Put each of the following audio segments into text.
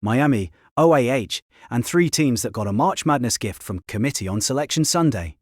Miami, OAH, and 3 teams that got a March Madness gift from Committee on Selection Sunday.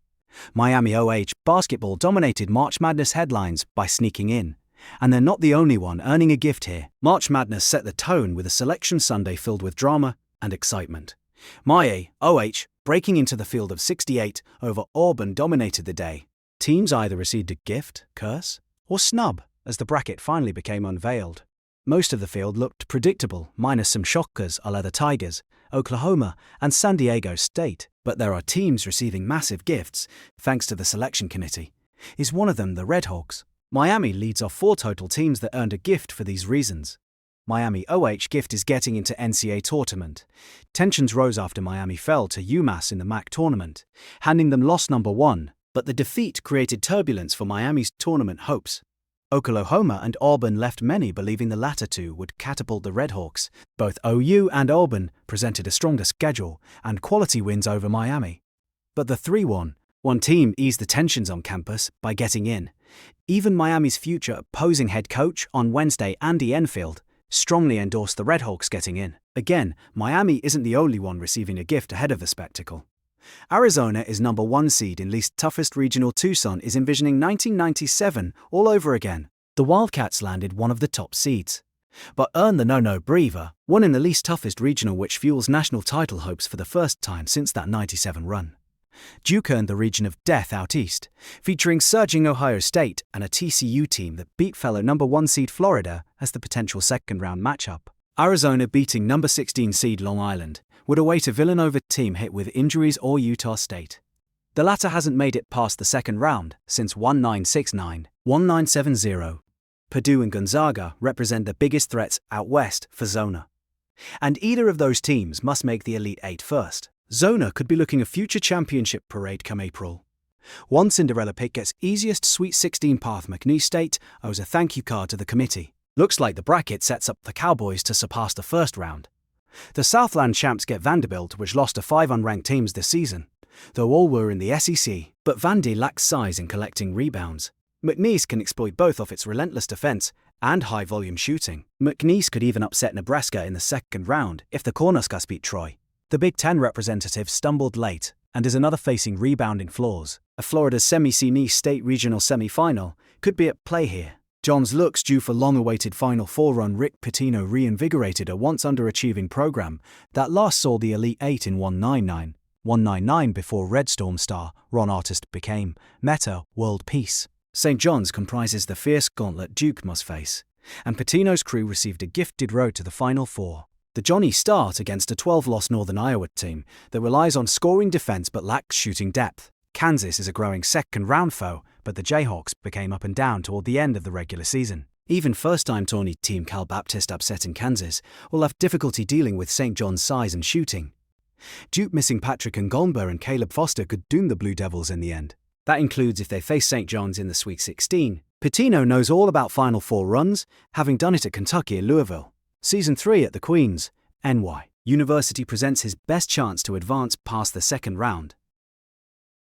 Miami OAH basketball dominated March Madness headlines by sneaking in. And they're not the only one earning a gift here. March Madness set the tone with a Selection Sunday filled with drama and excitement. Miami OAH, breaking into the field of 68 over Auburn, dominated the day. Teams either received a gift, curse, or snub as the bracket finally became unveiled. Most of the field looked predictable, minus some shockers a la the Tigers, Oklahoma, and San Diego State. But there are teams receiving massive gifts, thanks to the selection committee. Is one of them the Redhawks? Miami leads off 4 total teams that earned a gift for these reasons. Miami OAH gift is getting into NCAA tournament. Tensions rose after Miami fell to UMass in the MAC tournament, handing them loss number 1, but the defeat created turbulence for Miami's tournament hopes. Oklahoma and Auburn left many believing the latter two would catapult the Redhawks. Both OU and Auburn presented a stronger schedule and quality wins over Miami. But the 3-1 team eased the tensions on campus by getting in. Even Miami's future opposing head coach on Wednesday, Andy Enfield, strongly endorsed the Redhawks getting in. Again, Miami isn't the only one receiving a gift ahead of the spectacle. Arizona is number 1 seed in least toughest regional. Tucson is envisioning 1997 all over again. The Wildcats landed one of the top seeds, but earned the no-brainer, one in the least toughest regional, which fuels national title hopes for the first time since that 97 run. Duke earned the region of death out east, featuring surging Ohio State and a TCU team that beat fellow number 1 seed Florida as the potential second-round matchup. Arizona beating number 16 seed Long Island would await a Villanova team hit with injuries or Utah State. The latter hasn't made it past the second round since 1969-1970. Purdue and Gonzaga represent the biggest threats out west for Zona. And either of those teams must make the Elite 8 first. Zona could be looking a future championship parade come April. One Cinderella pick gets easiest Sweet 16 path. McNeese State owes a thank you card to the committee. Looks like the bracket sets up the Cowboys to surpass the first round. The Southland champs get Vanderbilt, which lost to 5 unranked teams this season, though all were in the SEC. But Vandy lacks size in collecting rebounds. McNeese can exploit both off its relentless defense and high-volume shooting. McNeese could even upset Nebraska in the second round if the Cornhuskers beat Troy. The Big Ten representative stumbled late and is another facing rebounding flaws. A Florida's semi-senior state regional semi-final could be at play here. Johns looks due for long-awaited Final Four run. Rick Pitino reinvigorated a once underachieving program that last saw the Elite 8 in 199 before Red Storm star Ron Artest became Meta World Peace. St. John's comprises the fierce gauntlet Duke must face, and Pitino's crew received a gifted road to the Final Four. The Johnnies start against a 12-loss Northern Iowa team that relies on scoring defense but lacks shooting depth. Kansas is a growing second-round foe, but the Jayhawks became up and down toward the end of the regular season. Even first-time tourney team Cal Baptist upsetting Kansas will have difficulty dealing with St. John's size and shooting. Duke missing Patrick Ngomba and Caleb Foster could doom the Blue Devils in the end. That includes if they face St. John's in the Sweet 16. Pitino knows all about Final Four runs, having done it at Kentucky and Louisville. Season 3 at the Queens, NY University presents his best chance to advance past the second round.